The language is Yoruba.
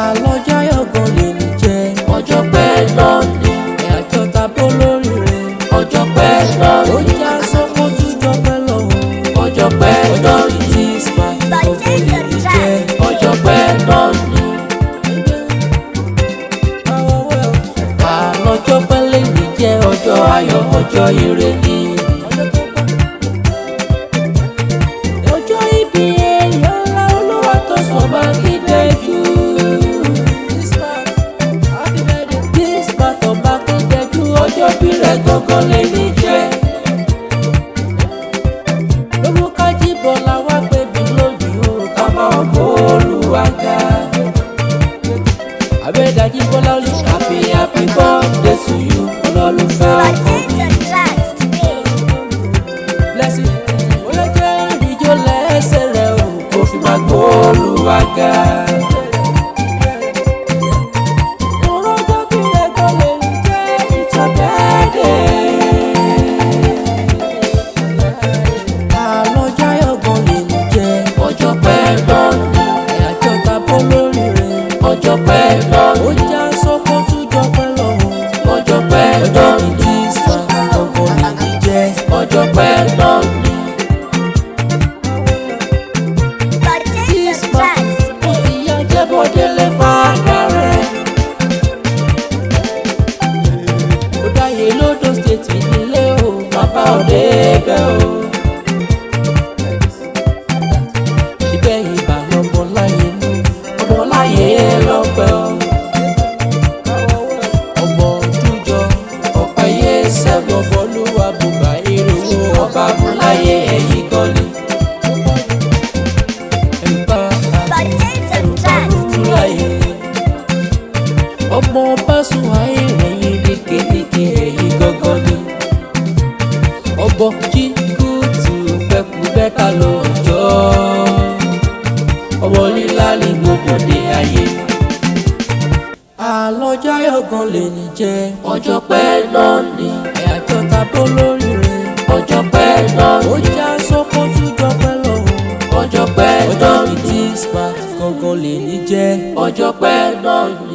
àlọ́jọ́ ayọ̀gàn lè ní jẹ́ ọjọ́ pẹ́ náà ni, ẹ̀yàjọ́ tàbó lórí rẹ̀ ọjọ́ pẹ́ náà ó ni, já sọ́kọ́ tún jọpẹ́ lọ́wọ́ ọjọ́ pẹ́ náà ni, tí smart ọ̀gàn lè ní jẹ́ ọjọ́ pẹ́ náà ni, àlọ́jọ́ pẹ́ lè ní jẹ́ ọjọ́ ayọ̀ ọjọ́ ire ni. ọjọ́ ìbí èèyàn ńlá olúwa tó sọ bá kéde jù this part ọba kéde jù Ọjọ́ bí rẹ̀ gangan lè ní jẹ́, lówó kájí bọ́lá wá pébi lónìí o ká bá ọmọ Olúwa ga. abẹ́dájí bọ́lá olú Happy happy birthday to you, olólùfẹ́ ọkọ mi. blessing ó lè jẹ́ ìdíjọ́ lẹ́sẹ̀ rẹ̀ o Kó fi máa gbó Olúwa ga. ọjọ́ bí rẹ̀ gan lè ní jẹ́ ìtàbẹ́ẹ̀dẹ̀ àlọ́jọ́ ayọ̀gàn lè ní jẹ́ Ọjọ́ pẹ́ náà ni, ẹ̀yàjọ́ tàbó lórí rẹ̀ ọjọ́ pẹ́ náà ó ni, já sọ́kọ́ tún jọpẹ́ lọ́wọ́ ọjọ́ pẹ́ ọjọ́ náà ni, ìdí smart ọ̀gàn lè ní jẹ́ ọjọ́ pẹ́ náà ni. ìyá jẹ́ bọ́délé fàdà rẹ̀ ó dáyé lódò stéètì nílé o Bàbá òde bẹ́ o, ibẹ̀ ìbà lọ́mọ láyé mú ọmọ láyé lọ́pẹ́ o. ọmọ ojújọ Ọpẹ́ yé sẹ́gun bọ́lúwa bùbá irun ọba Bùláyé ẹ̀yìn gọ́lì. ẹ̀ka láyé ọmọ bá sùn ayé rẹ̀yìn lékeleke ẹ̀yìn gangan ni ọbọ̀ jí kùtù pẹ̀kú bẹ́ta lọ́jọ́ Ọmọ lílá ní gbogbo dé ayé. àlọ́jọ́ ayọ̀gàn lè ní jẹ́ Ọjọ́ pẹ́ náà ni, ẹ̀yàjọ́ tàbó lórí rẹ̀ ọjọ́ pẹ́ náà ó ni, já sọ́kọ́ tún jọpẹ́ lọ́wọ́ ọjọ́ pẹ́ ọjọ́ náà ni, ìdí smart gangan lè ní jẹ́ ọjọ́ pẹ́ náà ni.